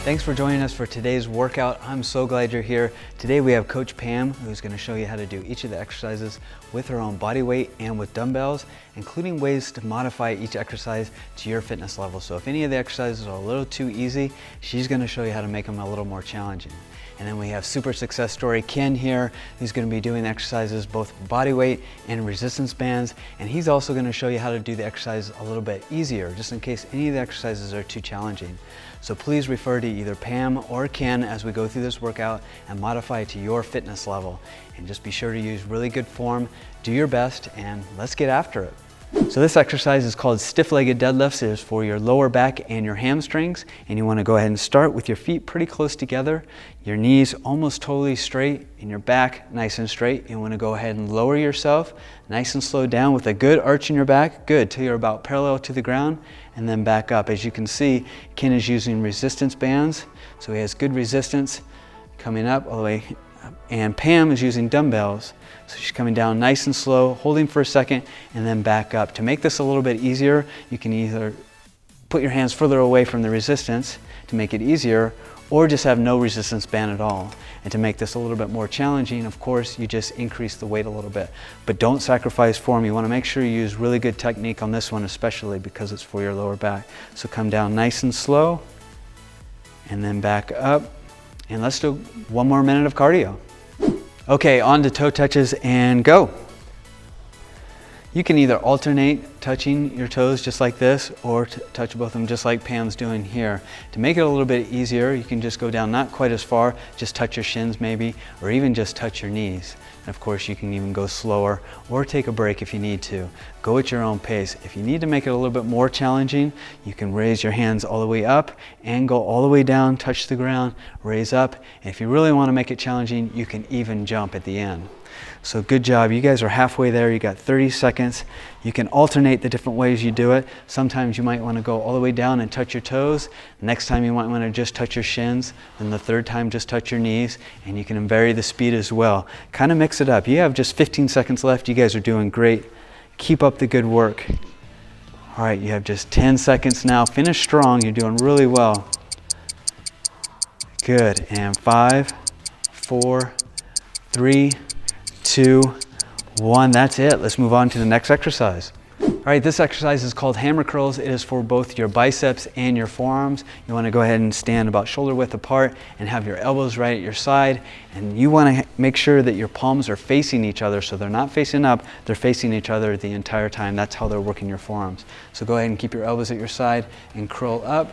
Thanks for joining us for today's workout. I'm so glad you're here. Today we have Coach Pam, who's going to show you how to do each of the exercises with her own body weight and with dumbbells, including ways to modify each exercise to your fitness level. So if any of the exercises are a little too easy, she's going to show you how to make them a little more challenging. And then we have super success story Ken here, who's going to be doing exercises both body weight and resistance bands, and he's also going to show you how to do the exercise a little bit easier, just in case any of the exercises are too challenging. So please refer to either Pam or Ken as we go through this workout and modify it to your fitness level. And just be sure to use really good form, do your best, and let's get after it. So this exercise is called stiff-legged deadlifts. It is for your lower back and your hamstrings, and you want to go ahead and start with your feet pretty close together, your knees almost totally straight, and your back nice and straight. You want to go ahead and lower yourself nice and slow down with a good arch in your back, good, till you're about parallel to the ground, and then back up. As you can see, Ken is using resistance bands, so he has good resistance coming up all the way up. And Pam is using dumbbells. So she's coming down nice and slow, holding for a second, and then back up. To make this a little bit easier, you can either put your hands further away from the resistance to make it easier, or just have no resistance band at all. And to make this a little bit more challenging, of course, you just increase the weight a little bit. But don't sacrifice form. You want to make sure you use really good technique on this one, especially because it's for your lower back. So come down nice and slow, and then back up. And let's do one more minute of cardio. Okay, on to toe touches and go. You can either alternate touching your toes just like this, or touch both of them just like Pam's doing here. To make it a little bit easier, you can just go down not quite as far, just touch your shins maybe, or even just touch your knees. And of course you can even go slower or take a break if you need to. Go at your own pace. If you need to make it a little bit more challenging, you can raise your hands all the way up and go all the way down, touch the ground, raise up. And if you really want to make it challenging, you can even jump at the end. So good job. You guys are halfway there. You got 30 seconds. You can alternate the different ways you do it. Sometimes you might want to go all the way down and touch your toes. Next time you might want to just touch your shins. And the third time just touch your knees. And you can vary the speed as well. Kind of mix it up. You have just 15 seconds left. You guys are doing great. Keep up the good work. All right, you have just 10 seconds now. Finish strong. You're doing really well. Good. And 5, 4, 3, 2, 1. That's it. Let's move on to the next exercise. All right, this exercise is called hammer curls. It is for both your biceps and your forearms. You want to go ahead and stand about shoulder width apart and have your elbows right at your side. And you want to make sure that your palms are facing each other, so they're not facing up, they're facing each other the entire time. That's how they're working your forearms. So go ahead and keep your elbows at your side and curl up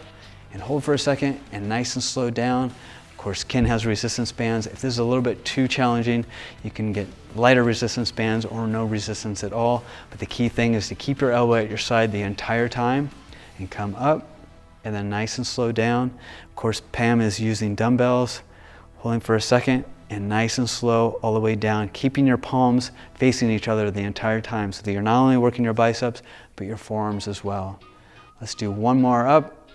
and hold for a second and nice and slow down. Of course, Ken has resistance bands. If this is a little bit too challenging, you can get lighter resistance bands or no resistance at all. But the key thing is to keep your elbow at your side the entire time and come up and then nice and slow down. Of course, Pam is using dumbbells, holding for a second and nice and slow all the way down, keeping your palms facing each other the entire time so that you're not only working your biceps, but your forearms as well. Let's do one more up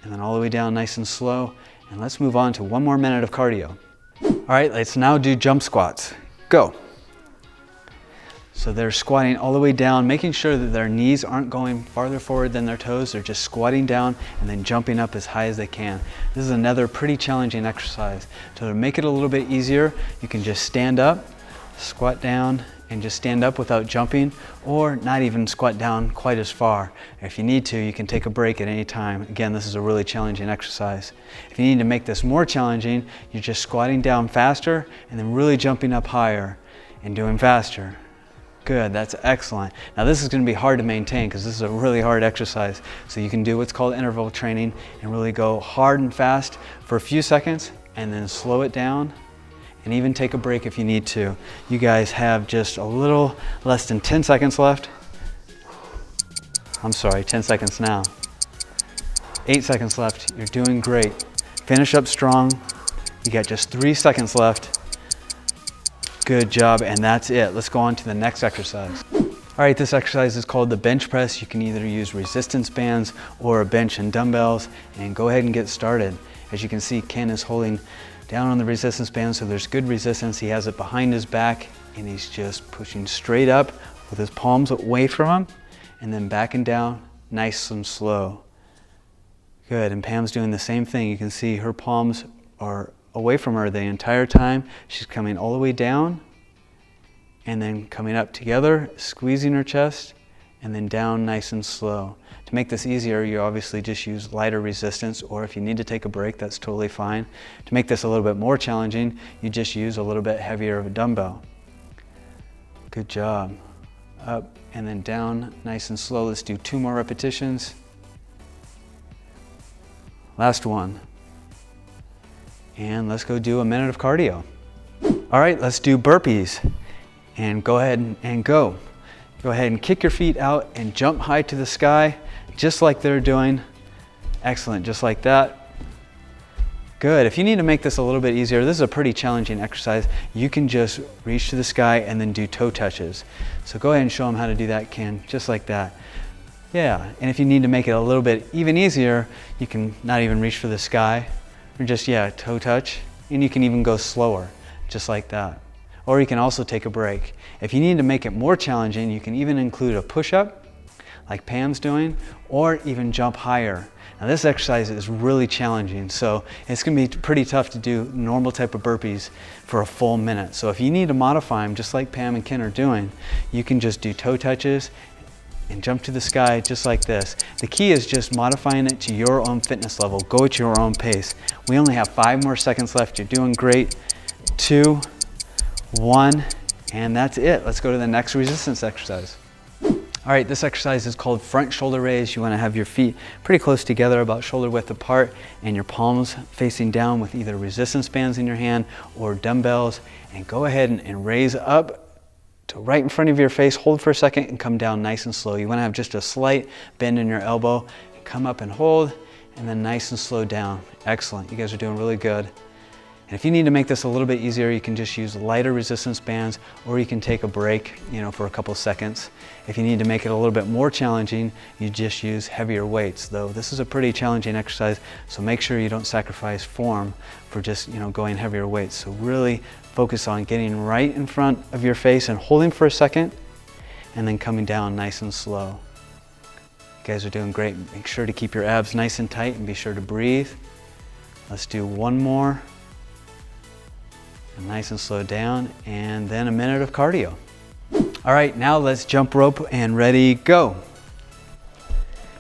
and then all the way down nice and slow. And let's move on to one more minute of cardio. All right, let's now do jump squats. Go. So they're squatting all the way down, making sure that their knees aren't going farther forward than their toes. They're just squatting down and then jumping up as high as they can. This is another pretty challenging exercise. So to make it a little bit easier, you can just stand up, squat down, and just stand up without jumping, or not even squat down quite as far. If you need to, you can take a break at any time. Again, this is a really challenging exercise. If you need to make this more challenging, you're just squatting down faster and then really jumping up higher and doing faster. Good, that's excellent. Now this is going to be hard to maintain because this is a really hard exercise. So you can do what's called interval training and really go hard and fast for a few seconds and then slow it down. And even take a break if you need to. You guys have just a little less than 10 seconds left. I'm sorry, 10 seconds now. 8 seconds left. You're doing great. Finish up strong. You got just 3 seconds left. Good job, and that's it. Let's go on to the next exercise. All right, this exercise is called the bench press. You can either use resistance bands or a bench and dumbbells, and go ahead and get started. As you can see, Ken is holding down on the resistance band, so there's good resistance. He has it behind his back and he's just pushing straight up with his palms away from him and then backing down nice and slow. Good, and Pam's doing the same thing. You can see her palms are away from her the entire time. She's coming all the way down and then coming up together, squeezing her chest, and then down nice and slow. To make this easier, you obviously just use lighter resistance, or if you need to take a break, that's totally fine. To make this a little bit more challenging, you just use a little bit heavier of a dumbbell. Good job. Up and then down, nice and slow. Let's do 2 more repetitions. Last one. And let's go do a minute of cardio. All right, let's do burpees. And go ahead and go. Go ahead and kick your feet out and jump high to the sky, just like they're doing. Excellent, just like that. Good, if you need to make this a little bit easier, this is a pretty challenging exercise. You can just reach to the sky and then do toe touches. So go ahead and show them how to do that, Ken, just like that. Yeah, and if you need to make it a little bit even easier, you can not even reach for the sky, or just, toe touch, and you can even go slower, just like that. Or you can also take a break. If you need to make it more challenging, you can even include a push-up, like Pam's doing, or even jump higher. Now this exercise is really challenging, so it's gonna be pretty tough to do normal type of burpees for a full minute. So if you need to modify them, just like Pam and Ken are doing, you can just do toe touches and jump to the sky just like this. The key is just modifying it to your own fitness level. Go at your own pace. We only have 5 more seconds left. You're doing great. 2, 1, and that's it. Let's go to the next resistance exercise. All right, this exercise is called front shoulder raise. You want to have your feet pretty close together, about shoulder width apart, and your palms facing down with either resistance bands in your hand or dumbbells. And go ahead and raise up to right in front of your face. Hold for a second and come down nice and slow. You want to have just a slight bend in your elbow. Come up and hold, and then nice and slow down. Excellent. You guys are doing really good. And if you need to make this a little bit easier, you can just use lighter resistance bands, or you can take a break, for a couple seconds. If you need to make it a little bit more challenging, you just use heavier weights. Though this is a pretty challenging exercise, so make sure you don't sacrifice form for just, going heavier weights. So really focus on getting right in front of your face and holding for a second, and then coming down nice and slow. You guys are doing great. Make sure to keep your abs nice and tight and be sure to breathe. Let's do 1 more. And nice and slow down, and then a minute of cardio. All right, now let's jump rope and ready, go.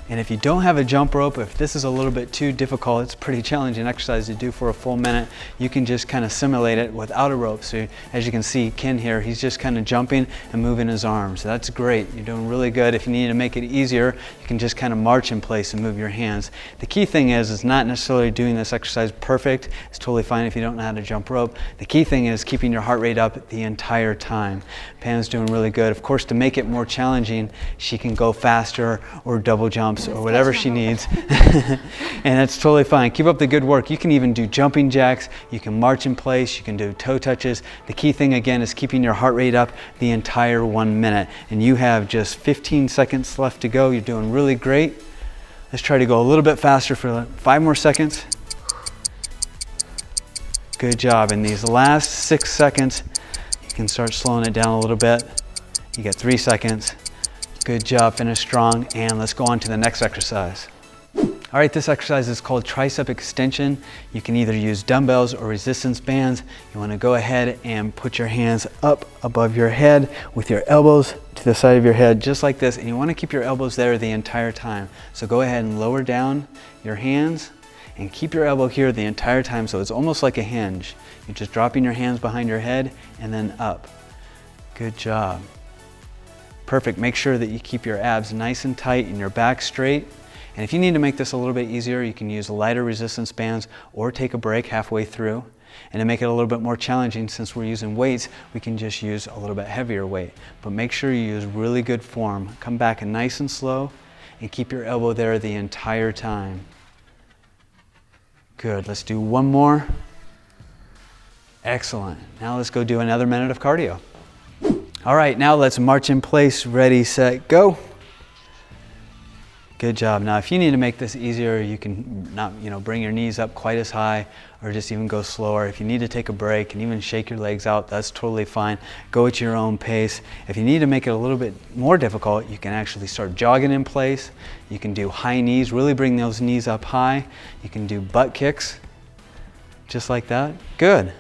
And if you don't have a jump rope, if this is a little bit too difficult, it's a pretty challenging exercise to do for a full minute, you can just kind of simulate it without a rope. So as you can see, Ken here, he's just kind of jumping and moving his arms. So that's great. You're doing really good. If you need to make it easier, you can just kind of march in place and move your hands. The key thing is not necessarily doing this exercise perfect. It's totally fine if you don't know how to jump rope. The key thing is keeping your heart rate up the entire time. Pam's doing really good. Of course, to make it more challenging, she can go faster or double jump or whatever she needs. And that's totally fine. Keep up the good work. You can even do jumping jacks. You can march in place. You can do toe touches. The key thing again is keeping your heart rate up the entire 1 minute. And you have just 15 seconds left to go. You're doing really great. Let's try to go a little bit faster for 5 more seconds. Good job. In these last 6 seconds, you can start slowing it down a little bit. You got 3 seconds. Good job, finish strong, and let's go on to the next exercise. All right, this exercise is called tricep extension. You can either use dumbbells or resistance bands. You want to go ahead and put your hands up above your head with your elbows to the side of your head, just like this, and you want to keep your elbows there the entire time. So go ahead and lower down your hands and keep your elbow here the entire time, so it's almost like a hinge. You're just dropping your hands behind your head and then up. Good job. Perfect. Make sure that you keep your abs nice and tight and your back straight. And if you need to make this a little bit easier, you can use lighter resistance bands or take a break halfway through. And to make it a little bit more challenging, since we're using weights, we can just use a little bit heavier weight. But make sure you use really good form. Come back nice and slow and keep your elbow there the entire time. Good. Let's do 1 more. Excellent. Now let's go do another minute of cardio. All right, now let's march in place. Ready, set, go. Good job. Now, if you need to make this easier, you can not, bring your knees up quite as high or just even go slower. If you need to take a break and even shake your legs out, that's totally fine. Go at your own pace. If you need to make it a little bit more difficult, you can actually start jogging in place. You can do high knees, really bring those knees up high. You can do butt kicks, just like that. Good.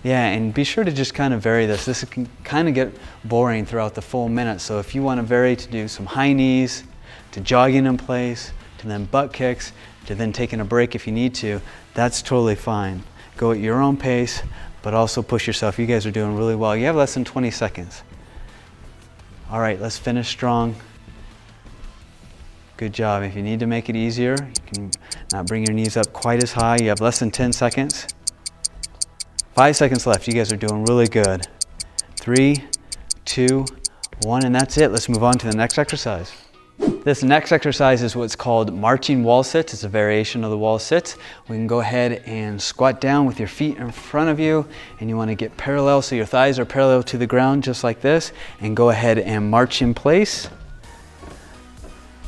Yeah, and be sure to just kind of vary this. This can kind of get boring throughout the full minute. So if you want to vary to do some high knees, to jogging in place, to then butt kicks, to then taking a break if you need to, that's totally fine. Go at your own pace, but also push yourself. You guys are doing really well. You have less than 20 seconds. All right, let's finish strong. Good job. If you need to make it easier, you can not bring your knees up quite as high. You have less than 10 seconds. 5 seconds left. You guys are doing really good. 3, 2, 1, and that's it. Let's move on to the next exercise. This next exercise is what's called marching wall sits. It's a variation of the wall sits. We can go ahead and squat down with your feet in front of you, and you want to get parallel so your thighs are parallel to the ground just like this, and go ahead and march in place.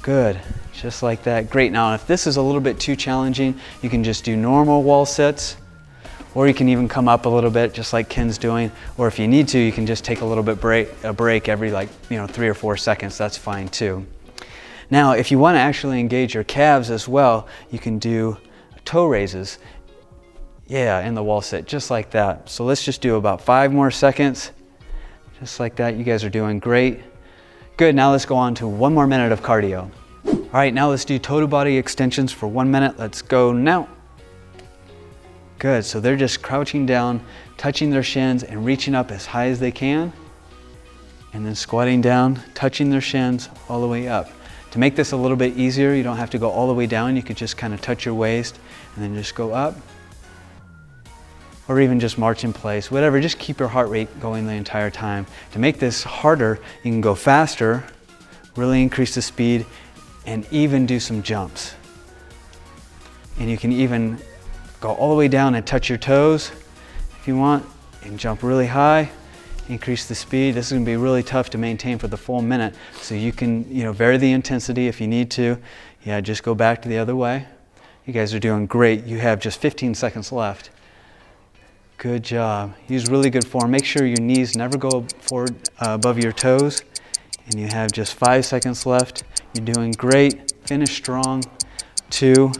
Good, just like that. Great. Now if this is a little bit too challenging, you can just do normal wall sits. Or you can even come up a little bit, just like Ken's doing. Or if you need to, you can just take a little bit a break every 3 or 4 seconds. That's fine too. Now, if you want to actually engage your calves as well, you can do toe raises. Yeah, in the wall sit, just like that. So let's just do about 5 more seconds. Just like that. You guys are doing great. Good. Now let's go on to 1 more minute of cardio. All right, now let's do total body extensions for 1 minute. Let's go now. Good, so they're just crouching down, touching their shins and reaching up as high as they can. And then squatting down, touching their shins all the way up. To make this a little bit easier, you don't have to go all the way down. You could just kind of touch your waist and then just go up. Or even just march in place, whatever, just keep your heart rate going the entire time. To make this harder, you can go faster, really increase the speed, and even do some jumps. And you can even go all the way down and touch your toes if you want, and jump really high, increase the speed. This is gonna be really tough to maintain for the full minute, so you can vary the intensity if you need to. Yeah, just go back to the other way. You guys are doing great. You have just 15 seconds left. Good job. Use really good form. Make sure your knees never go forward above your toes, and you have just 5 seconds left. You're doing great. Finish strong. 2,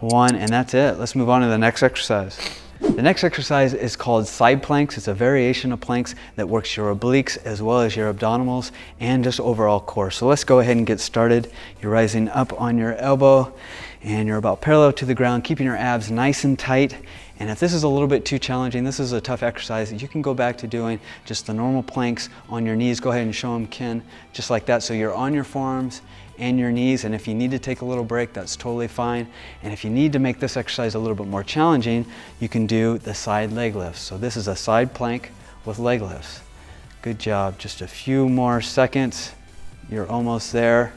1, and that's it. Let's move on to the next exercise. The next exercise is called side planks. It's a variation of planks that works your obliques as well as your abdominals and just overall core. So let's go ahead and get started. You're rising up on your elbow and you're about parallel to the ground, keeping your abs nice and tight. And if this is a little bit too challenging, this is a tough exercise, you can go back to doing just the normal planks on your knees. Go ahead and show them, Ken, just like that. So you're on your forearms and your knees, and if you need to take a little break, that's totally fine. And if you need to make this exercise a little bit more challenging, you can do the side leg lifts. So this is a side plank with leg lifts. Good job. Just a few more seconds. You're almost there.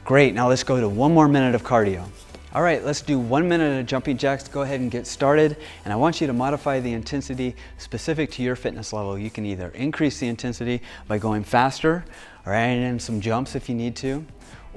Great. Now let's go to 1 more minute of cardio. All right, let's do 1 minute of jumping jacks. Go ahead and get started. And I want you to modify the intensity specific to your fitness level. You can either increase the intensity by going faster or adding in some jumps if you need to.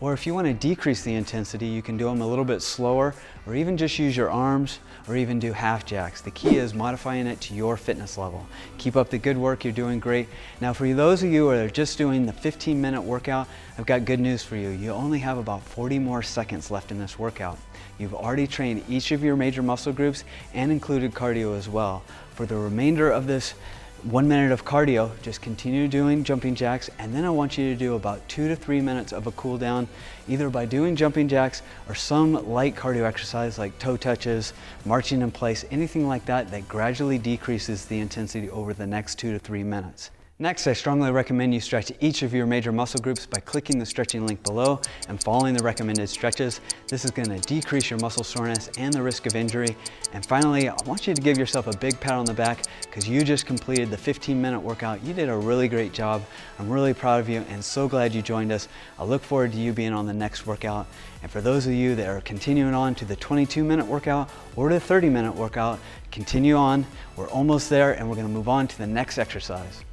Or if you want to decrease the intensity, you can do them a little bit slower, or even just use your arms, or even do half jacks. The key is modifying it to your fitness level. Keep up the good work, you're doing great. Now for those of you who are just doing the 15-minute workout, I've got good news for you. You only have about 40 more seconds left in this workout. You've already trained each of your major muscle groups and included cardio as well. For the remainder of this 1 minute of cardio, just continue doing jumping jacks, and then I want you to do about 2 to 3 minutes of a cool down, either by doing jumping jacks or some light cardio exercise like toe touches, marching in place, anything like that that gradually decreases the intensity over the next 2 to 3 minutes. Next, I strongly recommend you stretch each of your major muscle groups by clicking the stretching link below and following the recommended stretches. This is going to decrease your muscle soreness and the risk of injury. And finally, I want you to give yourself a big pat on the back because you just completed the 15-minute workout. You did a really great job. I'm really proud of you and so glad you joined us. I look forward to you being on the next workout. And for those of you that are continuing on to the 22-minute workout or the 30-minute workout, continue on. We're almost there and we're going to move on to the next exercise.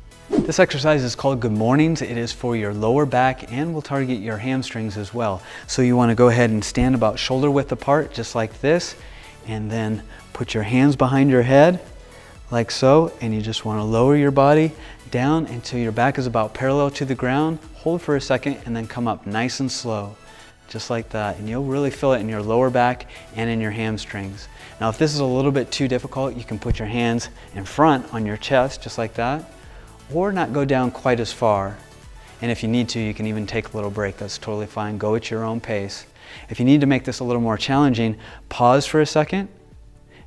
This exercise is called Good Mornings. It is for your lower back and will target your hamstrings as well. So you want to go ahead and stand about shoulder width apart, just like this, and then put your hands behind your head, like so, and you just want to lower your body down until your back is about parallel to the ground. Hold for a second and then come up nice and slow, just like that. And you'll really feel it in your lower back and in your hamstrings. Now, if this is a little bit too difficult, you can put your hands in front on your chest, just like that, or not go down quite as far. And if you need to, you can even take a little break. That's totally fine. Go at your own pace. If you need to make this a little more challenging, pause for a second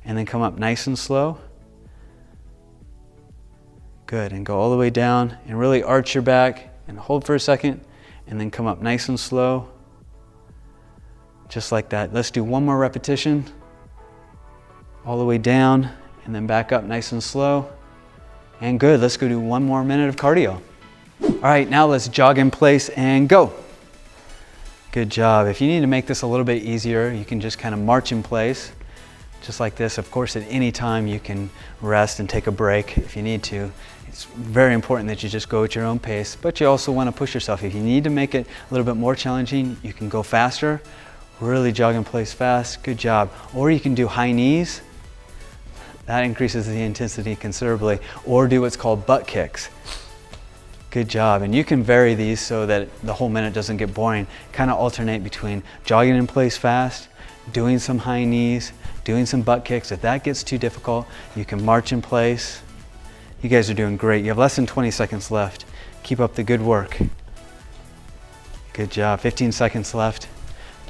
and then come up nice and slow. Good, and go all the way down and really arch your back and hold for a second and then come up nice and slow. Just like that. Let's do one more repetition. All the way down and then back up nice and slow. And good, let's go do one more minute of cardio. All right, now let's jog in place and go. Good job. If you need to make this a little bit easier, you can just kind of march in place, just like this. Of course, at any time you can rest and take a break if you need to. It's very important that you just go at your own pace, but you also want to push yourself. If you need to make it a little bit more challenging, you can go faster, really jog in place fast. Good job. Or you can do high knees. That increases the intensity considerably. Or do what's called butt kicks. Good job. And you can vary these so that the whole minute doesn't get boring. Kind of alternate between jogging in place fast, doing some high knees, doing some butt kicks. If that gets too difficult, you can march in place. You guys are doing great. You have less than 20 seconds left. Keep up the good work. Good job. 15 seconds left.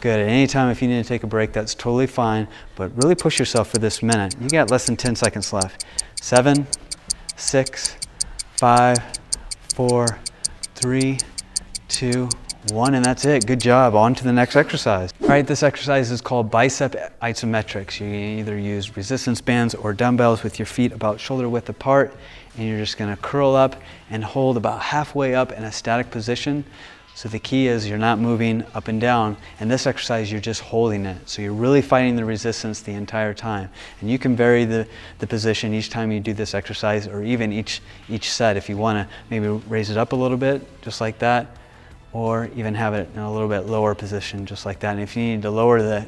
Good. At any time if you need to take a break, that's totally fine, but really push yourself for this minute. You got less than 10 seconds left. 7, 6, 5, 4, 3, 2, 1, and that's it. Good job. On to the next exercise. All right, this exercise is called bicep isometrics. You can either use resistance bands or dumbbells with your feet about shoulder width apart, and you're just going to curl up and hold about halfway up in a static position. So the key is you're not moving up and down. In this exercise, you're just holding it. So you're really fighting the resistance the entire time. And you can vary the position each time you do this exercise, or even each set if you want to maybe raise it up a little bit, just like that, or even have it in a little bit lower position, just like that. And if you need to lower the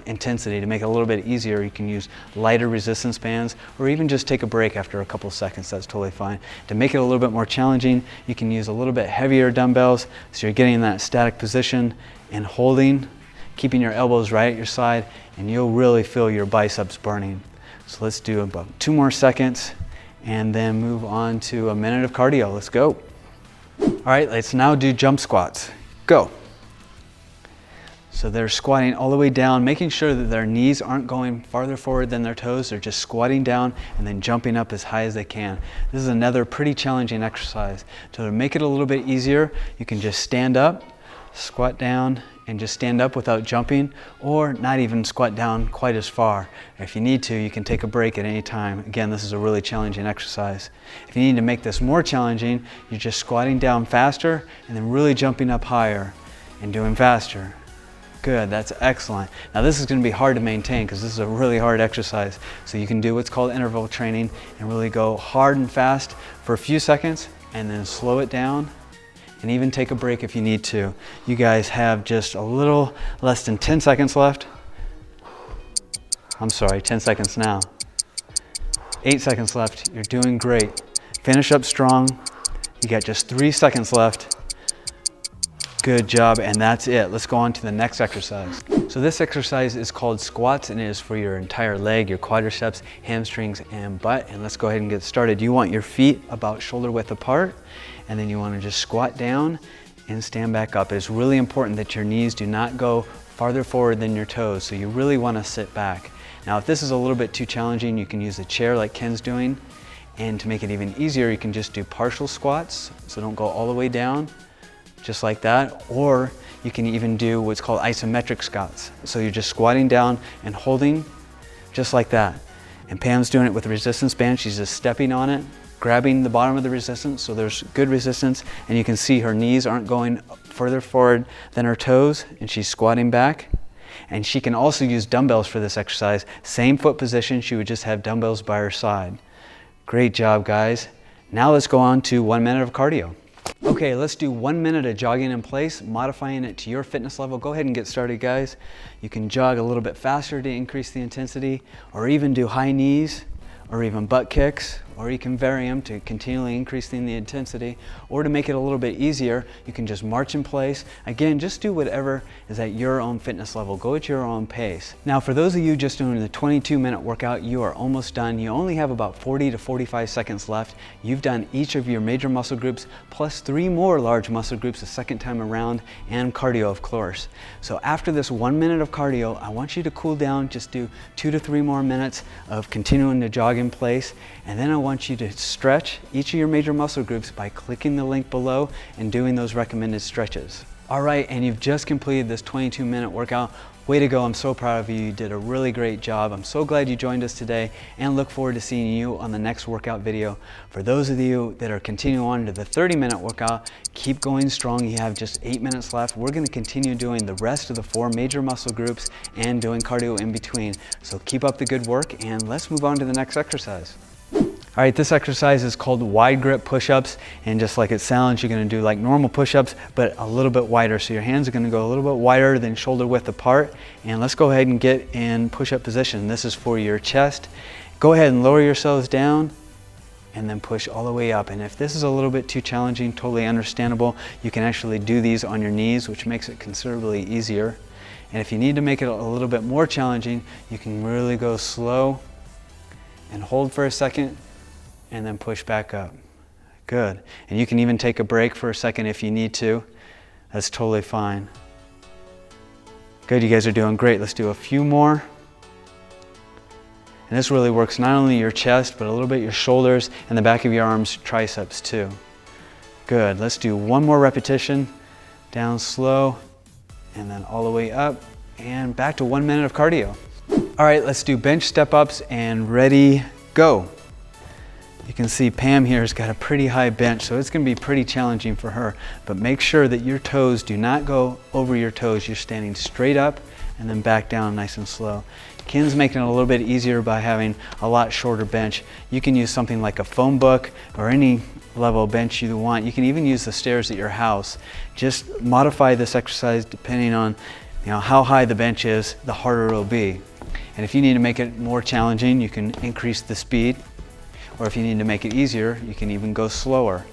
intensity to make it a little bit easier, you can use lighter resistance bands, or even just take a break after a couple seconds. That's totally fine. To make it a little bit more challenging, you can use a little bit heavier dumbbells, so you're getting in that static position and holding, keeping your elbows right at your side, and you'll really feel your biceps burning. So let's do about 2 more seconds and then move on to a minute of cardio. Let's go. All right, let's now do jump squats. Go. So they're squatting all the way down, making sure that their knees aren't going farther forward than their toes. They're just squatting down and then jumping up as high as they can. This is another pretty challenging exercise. To make it a little bit easier, you can just stand up, squat down, and just stand up without jumping, or not even squat down quite as far. If you need to, you can take a break at any time. Again, this is a really challenging exercise. If you need to make this more challenging, you're just squatting down faster and then really jumping up higher and doing faster. Good, that's excellent. Now this is going to be hard to maintain because this is a really hard exercise. So you can do what's called interval training and really go hard and fast for a few seconds and then slow it down, and even take a break if you need to. You guys have just a little less than 10 seconds left. I'm sorry, 10 seconds now. 8 seconds left. You're doing great. Finish up strong. You got just 3 seconds left. Good job, and that's it. Let's go on to the next exercise. So this exercise is called squats, and it is for your entire leg, your quadriceps, hamstrings, and butt. And let's go ahead and get started. You want your feet about shoulder width apart, and then you want to just squat down and stand back up. It's really important that your knees do not go farther forward than your toes, so you really want to sit back. Now, if this is a little bit too challenging, you can use a chair like Ken's doing, and to make it even easier, you can just do partial squats, so don't go all the way down, just like that, or you can even do what's called isometric squats. So you're just squatting down and holding, just like that. And Pam's doing it with a resistance band. She's just stepping on it, grabbing the bottom of the resistance, so there's good resistance, and you can see her knees aren't going further forward than her toes, and she's squatting back. And she can also use dumbbells for this exercise. Same foot position, she would just have dumbbells by her side. Great job, guys. Now let's go on to 1 minute of cardio. Okay, let's do 1 minute of jogging in place, modifying it to your fitness level. Go ahead and get started, guys. You can jog a little bit faster to increase the intensity, or even do high knees, or even butt kicks, or you can vary them to continually increasing the intensity, or to make it a little bit easier, you can just march in place. Again, just do whatever is at your own fitness level. Go at your own pace. Now, for those of you just doing the 22-minute workout, you are almost done. You only have about 40 to 45 seconds left. You've done each of your major muscle groups, plus 3 more large muscle groups the second time around, and cardio, of course. So after this 1 minute of cardio, I want you to cool down, just do 2 to 3 more minutes of continuing to jog in place, and then I want you to stretch each of your major muscle groups by clicking the link below and doing those recommended stretches. All right, and you've just completed this 22-minute workout. Way to go, I'm so proud of you. You did a really great job. I'm so glad you joined us today and look forward to seeing you on the next workout video. For those of you that are continuing on to the 30-minute workout, keep going strong. You have just 8 minutes left. We're gonna continue doing the rest of the 4 major muscle groups and doing cardio in between. So keep up the good work and let's move on to the next exercise. All right, this exercise is called wide grip push-ups, and just like it sounds, you're gonna do like normal push-ups, but a little bit wider. So your hands are gonna go a little bit wider than shoulder width apart. And let's go ahead and get in push-up position. This is for your chest. Go ahead and lower yourselves down and then push all the way up. And if this is a little bit too challenging, totally understandable. You can actually do these on your knees, which makes it considerably easier. And if you need to make it a little bit more challenging, you can really go slow and hold for a second, and then push back up. Good. And you can even take a break for a second if you need to. That's totally fine. Good, you guys are doing great. Let's do a few more. And this really works not only your chest, but a little bit your shoulders and the back of your arms, triceps too. Good, let's do 1 more repetition. Down slow, and then all the way up, and back to 1 minute of cardio. All right, let's do bench step-ups, and ready, go. You can see Pam here has got a pretty high bench, so it's gonna be pretty challenging for her, but make sure that your toes do not go over your toes. You're standing straight up and then back down nice and slow. Ken's making it a little bit easier by having a lot shorter bench. You can use something like a phone book or any level of bench you want. You can even use the stairs at your house. Just modify this exercise depending on how high the bench is, the harder it'll be. And if you need to make it more challenging, you can increase the speed. Or if you need to make it easier, you can even go slower.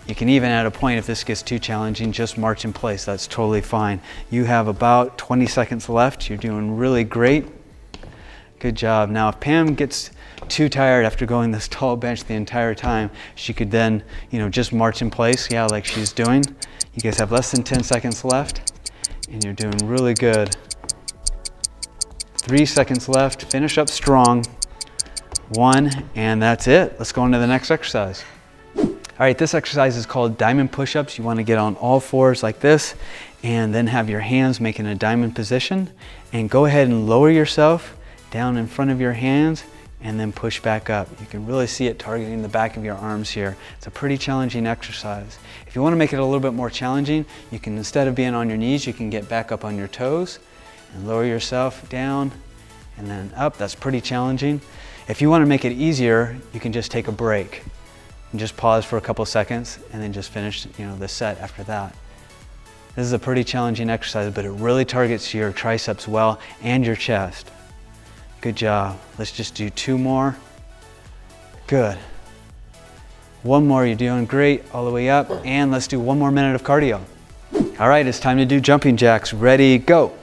You can even at a point, if this gets too challenging, just march in place. That's totally fine. You have about 20 seconds left. You're doing really great. Good job. Now, if Pam gets too tired after going this tall bench the entire time, she could then, just march in place, like she's doing. You guys have less than 10 seconds left, and you're doing really good. 3 seconds left. Finish up strong. 1, and that's it. Let's go on to the next exercise. All right, this exercise is called diamond push-ups. You want to get on all fours like this, and then have your hands making a diamond position, and go ahead and lower yourself down in front of your hands, and then push back up. You can really see it targeting the back of your arms here. It's a pretty challenging exercise. If you want to make it a little bit more challenging, you can, instead of being on your knees, you can get back up on your toes and lower yourself down and then up. That's pretty challenging. If you want to make it easier, you can just take a break and just pause for a couple seconds and then just finish the set after that. This is a pretty challenging exercise, but it really targets your triceps well and your chest. Good job. Let's just do 2 more. Good. 1 more, you're doing great, all the way up. And let's do 1 more minute of cardio. All right, it's time to do jumping jacks. Ready, go.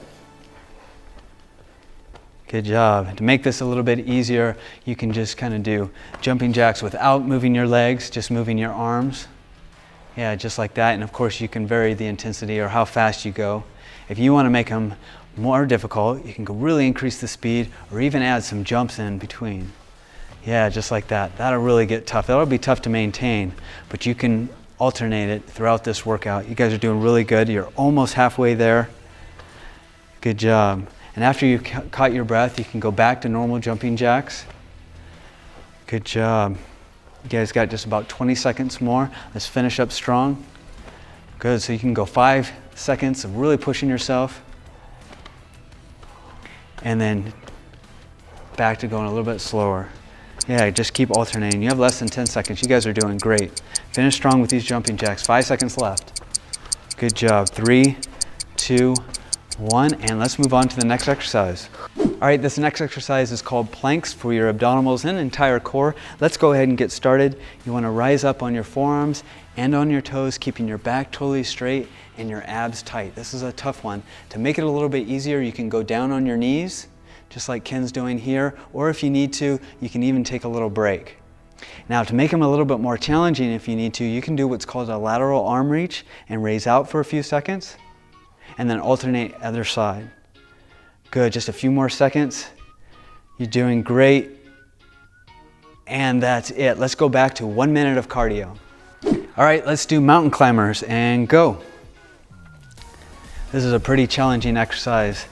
Good job. To make this a little bit easier, you can just kind of do jumping jacks without moving your legs, just moving your arms. Yeah, just like that. And of course, you can vary the intensity or how fast you go. If you want to make them more difficult, you can really increase the speed or even add some jumps in between. Yeah, just like that. That'll really get tough. That'll be tough to maintain, but you can alternate it throughout this workout. You guys are doing really good. You're almost halfway there. Good job. And after you've caught your breath, you can go back to normal jumping jacks. Good job. You guys got just about 20 seconds more. Let's finish up strong. Good, so you can go 5 seconds of really pushing yourself. And then back to going a little bit slower. Yeah, just keep alternating. You have less than 10 seconds. You guys are doing great. Finish strong with these jumping jacks. 5 seconds left. Good job. 3, 2, 1, and let's move on to the next exercise. All right, this next exercise is called planks for your abdominals and entire core. Let's go ahead and get started. You want to rise up on your forearms and on your toes, keeping your back totally straight and your abs tight. This is a tough one. To make it a little bit easier, you can go down on your knees, just like Ken's doing here, or if you need to, you can even take a little break. Now, to make them a little bit more challenging if you need to, you can do what's called a lateral arm reach and raise out for a few seconds, and then alternate other side. Good, just a few more seconds. You're doing great. And that's it. Let's go back to 1 minute of cardio. All right, let's do mountain climbers and go. This is a pretty challenging exercise.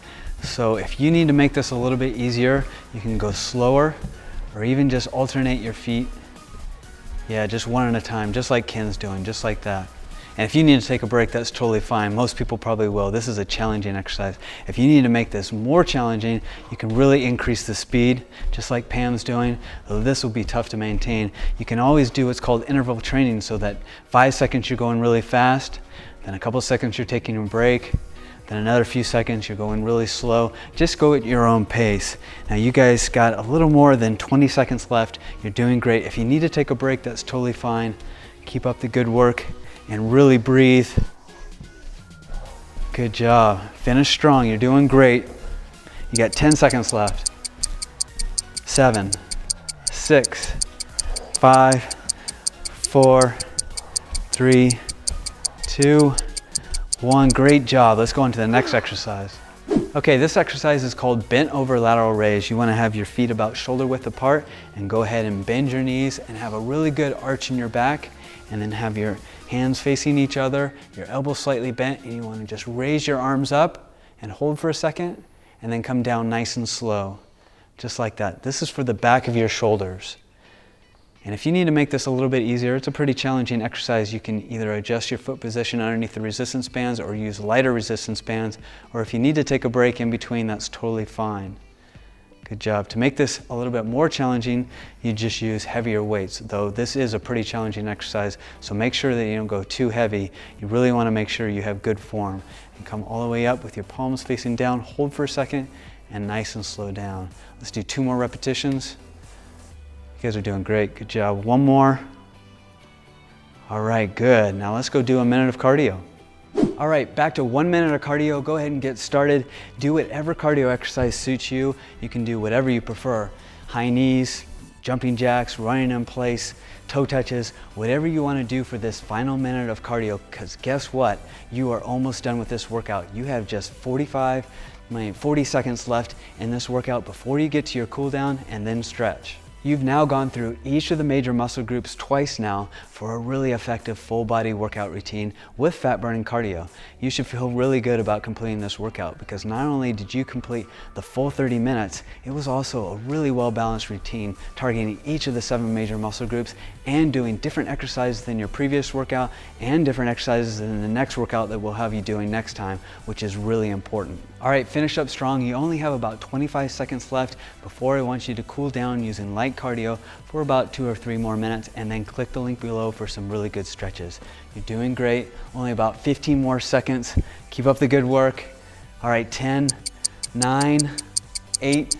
So if you need to make this a little bit easier, you can go slower or even just alternate your feet. Yeah, just one at a time, just like Ken's doing, just like that. And if you need to take a break, that's totally fine. Most people probably will. This is a challenging exercise. If you need to make this more challenging, you can really increase the speed, just like Pam's doing, though this will be tough to maintain. You can always do what's called interval training, so that 5 seconds you're going really fast, then a couple seconds you're taking a break, then another few seconds you're going really slow. Just go at your own pace. Now you guys got a little more than 20 seconds left. You're doing great. If you need to take a break, that's totally fine. Keep up the good work and really breathe. Good job. Finish strong. You're doing great. You got 10 seconds left. 7, 6, 5, 4, 3, 2, 1. Great job. Let's go on to the next exercise. Okay, this exercise is called bent over lateral raise. You want to have your feet about shoulder width apart and go ahead and bend your knees and have a really good arch in your back, and then have your hands facing each other, your elbows slightly bent, and you want to just raise your arms up and hold for a second and then come down nice and slow, just like that. This is for the back of your shoulders. And if you need to make this a little bit easier, it's a pretty challenging exercise. You can either adjust your foot position underneath the resistance bands or use lighter resistance bands, or if you need to take a break in between, that's totally fine. Good job. To make this a little bit more challenging, you just use heavier weights, though this is a pretty challenging exercise, so make sure that you don't go too heavy. You really want to make sure you have good form. And come all the way up with your palms facing down, hold for a second, and nice and slow down. Let's do 2 more repetitions. You guys are doing great. Good job. 1 more. All right, good. Now let's go do a minute of cardio. All right, back to 1 minute of cardio. Go ahead and get started. Do whatever cardio exercise suits you. You can do whatever you prefer. High knees, jumping jacks, running in place, toe touches, whatever you want to do for this final minute of cardio, because guess what? You are almost done with this workout. You have just 40 seconds left in this workout before you get to your cool down and then stretch. You've now gone through each of the major muscle groups twice now for a really effective full body workout routine with fat burning cardio. You should feel really good about completing this workout, because not only did you complete the full 30 minutes, it was also a really well balanced routine targeting each of the 7 major muscle groups and doing different exercises than your previous workout and different exercises than the next workout that we'll have you doing next time, which is really important. All right, finish up strong. You only have about 25 seconds left before I want you to cool down using light cardio for about 2 or 3 more minutes, and then click the link below for some really good stretches. You're doing great. Only about 15 more seconds. Keep up the good work. All right, 10, 9, 8,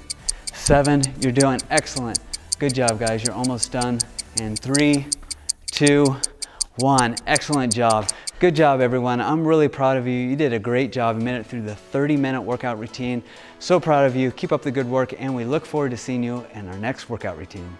7. You're doing excellent. Good job, guys. You're almost done. And 3, 2, 1. Excellent job. Good job, everyone. I'm really proud of you. You did a great job. You made it through the 30-minute workout routine. So proud of you. Keep up the good work, and we look forward to seeing you in our next workout routine.